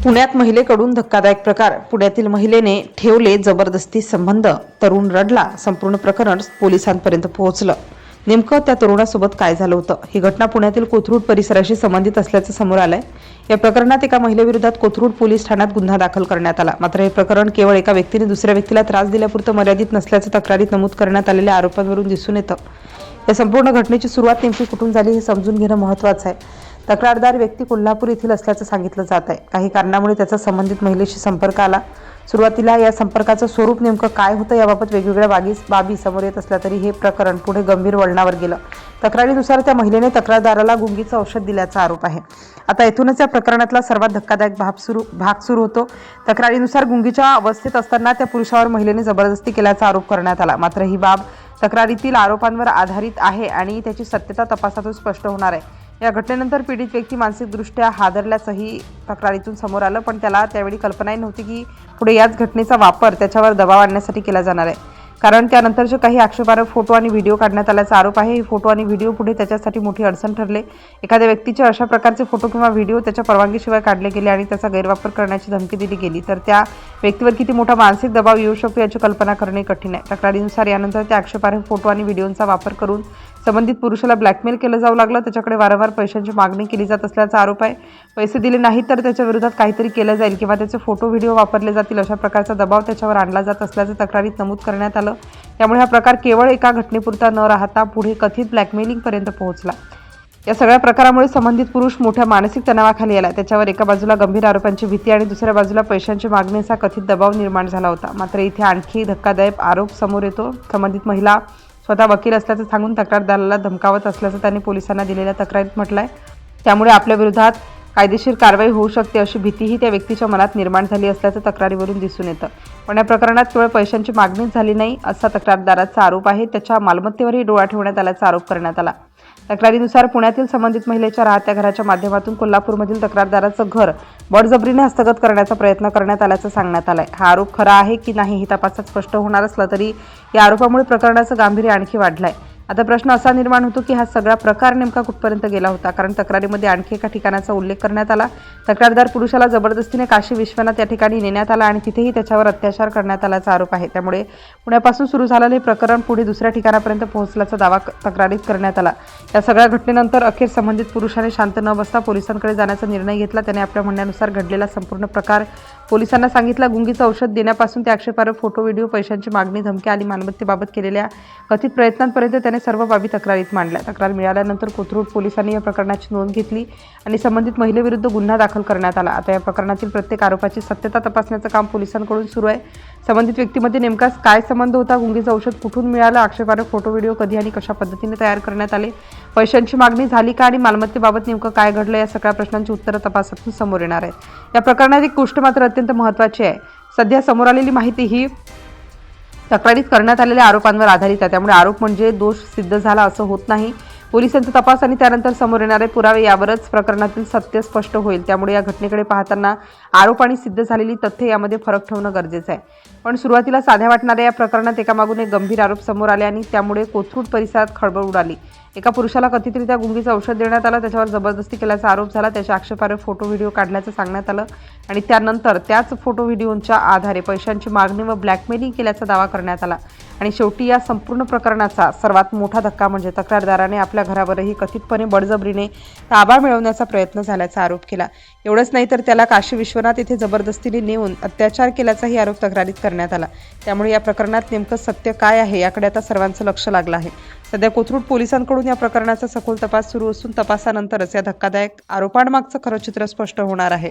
पुण्यात महिलेकडून धक्कादायक प्रकार. पुण्यातील महिलेने ठेवले जबरदस्ती संबंध. तरुण रडला. संपूर्ण प्रकरण पोलिसांपर्यंत पोहोचलं. नेमकं त्या तरुणासोबत काय झालं होतं? ही घटना पुण्यातील कोथरूड परिसराशी संबंधित असल्याचं समोर आलंय. या प्रकरणात एका महिलेविरोधात कोथरूड पोलीस ठाण्यात गुन्हा दाखल करण्यात आला. मात्र हे प्रकरण केवळ एका व्यक्तीने दुसऱ्या व्यक्तीला त्रास दिल्यापुरतं मर्यादित नसल्याचं तक्रारीत नमूद करण्यात आलेल्या आरोपांवरून दिसून येतं. या संपूर्ण घटनेची सुरुवात नेमकी कुठून झाली हे समजून घेणं महत्त्वाचं आहे. तक्रारदार व्यक्ती कोल्हापूर येथील असल्याचं सांगितलं जात आहे. काही कारणामुळे त्याचा संबंधित महिलेशी संपर्क आला. सुरुवातीला या संपर्काचं स्वरूप नेमकं काय होतं याबाबत वेगवेगळ्या बाबी समोर येत असल्या तरी हे प्रकरण पुढे गंभीर वळणावर गेलं. तक्रारीनुसार त्या महिलेने तक्रारदाराला गुंगीचं औषध दिल्याचा आरोप आहे. आता येथूनच या प्रकरणातला सर्वात धक्कादायक भाग सुरू होतो. तक्रारीनुसार गुंगीच्या अवस्थेत असताना त्या पुरुषावर महिलेने जबरदस्ती केल्याचा आरोप करण्यात आला. मात्र ही बाब तक्रारीतील आरोपांवर आधारित आहे आणि त्याची सत्यता तपासातून स्पष्ट होणार आहे. या घटनेनंतर पीडित व्यक्ती मानसिकदृष्ट्या हादरल्याचंही तक्रारीतून समोर आलं. पण त्याला त्यावेळी कल्पनाही नव्हती की पुढे याच घटनेचा वापर त्याच्यावर दबाव आणण्यासाठी केला जाणार आहे. कारण त्यानंतरचे काही आक्षेपार्ह फोटो आणि व्हिडिओ काढण्यात आल्याचा आरोप आहे. हे फोटो आणि व्हिडिओ पुढे त्याच्यासाठी मोठी अडचण ठरले. एखाद्या व्यक्तीचे अशा प्रकारचे फोटो किंवा व्हिडिओ त्याच्या परवानगीशिवाय काढले गेले आणि त्याचा गैरवापर करण्याची धमकी दिली गेली तर त्या व्यक्तीवर किती मोठा मानसिक दबाव येऊ शकतो याची कल्पना करणे कठीण आहे. तक्रारीनुसार यानंतर त्या आक्षेपार्ह फोटो आणि व्हिडिओचा वापर करून संबंधित पुरुषाला ब्लॅकमेल केलं जाऊ लागलं. त्याच्याकडे वारंवार पैशांची मागणी केली जात असल्याचा आरोप आहे. पैसे दिले नाहीत तर त्याच्या विरोधात काहीतरी केलं जाईल किंवा त्याचे फोटो व्हिडिओ वापरले जातील अशा प्रकारचा दबाव त्याच्यावर आणला जात असल्याचं तक्रारीत नमूद करण्यात आलं. त्यामुळे हा प्रकार केवळ एका घटनेपुरता न राहता पुढे कथित ब्लॅकमेलिंगपर्यंत पोहोचला. या सगळ्या प्रकारामुळे संबंधित पुरुष मोठ्या मानसिक तणावाखाली आला. त्याच्यावर एका बाजूला गंभीर आरोपांची भीती आणि दुसऱ्या बाजूला पैशांची मागणीचा कथित दबाव निर्माण झाला होता. मात्र इथे आणखी धक्कादायक आरोप समोर येतो. संबंधित महिला स्वतः वकील असल्याचं सांगून तक्रारदाराला धमकावत असल्याचं त्यांनी पोलिसांना दिलेल्या तक्रारीत म्हटलंय. त्यामुळे आपल्या विरोधात कायदेशीर कारवाई होऊ शकते अशी भीतीही त्या व्यक्तीच्या मनात निर्माण झाली असल्याचं तक्रारीवरून दिसून येतं. पण या प्रकरणात केवळ पैशांची मागणीच झाली नाही असा तक्रारदाराचा आरोप आहे. त्याच्या मालमत्तेवरही डोळा ठेवण्यात आल्याचा आरोप करण्यात आला. तक्रारीनुसार पुण्यातील संबंधित महिलेच्या राहत्या घराच्या माध्यमातून कोल्हापूरमधील तक्रारदाराचं घर बळजबरीने हस्तगत करण्याचा प्रयत्न करण्यात आल्याचं सांगण्यात आलंय. हा आरोप खरा आहे की नाही हे तपासात स्पष्ट होणार असलं तरी या आरोपामुळे प्रकरणाचं गांभीर्य आणखी वाढलंय. आता प्रश्न असा निर्माण होतो की हा सगळा प्रकार नेमका कुठपर्यंत गेला होता. कारण तक्रारीमध्ये आणखी एका ठिकाणाचा उल्लेख करण्यात आला. तक्रारदार पुरुषाला जबरदस्तीने काशी विश्वनाथ या ठिकाणी नेण्यात आला आणि तिथेही त्याच्यावर अत्याचार करण्यात आल्याचा आरोप आहे. त्यामुळे पुण्यापासून सुरू झालेलं हे प्रकरण पुढे दुसऱ्या ठिकाणापर्यंत पोहोचल्याचा दावा तक्रारीत करण्यात आला. या सगळ्या घटनेनंतर अखेर संबंधित पुरुषाने शांत न बसता पोलिसांकडे जाण्याचा निर्णय घेतला. त्याने आपल्या म्हणण्यानुसार घडलेला संपूर्ण प्रकार पोलिसांना सांगितला. गुंगीचं औषध देण्यापासून ते आक्षेपार्ह फोटो व्हिडिओ, पैशांची मागणी, धमकी आणि मालमत्तेबाबत केलेल्या कथित प्रयत्नांपर्यंत त्याने सर्व बाबी तक्रारीत मांडल्या. तक्रार मिळाल्यानंतर कोथरूड पोलिसांनी या प्रकरणाची नोंद घेतली आणि संबंधित महिलेविरुद्ध गुन्हा दाखल करण्यात आला. आता या प्रकरणातील प्रत्येक आरोपाची सत्यता तपासण्याचं काम पोलिसांकडून सुरू आहे. संबंधित व्यक्तीमध्ये नेमका काय संबंध होता, गुंगीचं औषध कुठून मिळालं, आक्षेपार्ह फोटो व्हिडिओ कधी आणि कशा पद्धतीने तयार करण्यात आले, पैशांची मागणी झाली का आणि मालमत्तेबाबत नेमकं काय घडलं या सगळ्या प्रश्नांची उत्तरं तपासातून समोर येणार आहेत. या प्रकरणात एक गोष्ट मात्र अत्यंत महत्त्वाची आहे. सध्या समोर आलेली माहिती ही तक्रारीत करण्यात आलेल्या आरोपांवर आधारित आहे. त्यामुळे आरोप म्हणजे दोष सिद्ध झाला असं होत नाही. पोलिसांचा तपास आणि त्यानंतर समोर येणारे पुरावे यावरच प्रकरणातील सत्य स्पष्ट होईल. त्यामुळे या घटनेकडे पाहताना आरोप आणि सिद्ध झालेली तथ्ये यामध्ये फरक ठेवणं गरजेचं आहे. पण सुरुवातीला साध्या वाटणाऱ्या या प्रकरणात एकामागून एक गंभीर आरोप समोर आले आणि त्यामुळे कोथरूड परिसरात खळबळ उडाली. एका पुरुषाला कथितरित्या गुंगीचं औषध देण्यात आलं. त्याच्यावर जबरदस्ती केल्याचा आरोप झाला. त्याच्या आक्षेपार्ह फोटो व्हिडिओ काढल्याचं सांगण्यात आलं आणि त्यानंतर त्याच फोटो व्हिडिओच्या आधारे पैशांची मागणी व ब्लॅकमेलिंग केल्याचा दावा करण्यात आला. आणि शेवटी या संपूर्ण प्रकरणाचा सर्वात मोठा धक्का म्हणजे तक्रारदाराने आपल्या घरावरही कथितपणे बळजबरीने ताबा मिळवण्याचा प्रयत्न झाल्याचा आरोप केला. एवढंच नाही तर त्याला काशी विश्वनाथ येथे जबरदस्तीने नेऊन अत्याचार केल्याचाही आरोप तक्रारीत करण्यात आला. त्यामुळे या प्रकरणात नेमकं सत्य काय आहे याकडे आता सर्वांचं लक्ष लागलं आहे. सध्या कोथरूड पोलिसांकडून या प्रकरणाचा सखोल तपास सुरू असून तपासानंतरच या धक्कादायक आरोपांमागचं खरं चित्र स्पष्ट होणार आहे.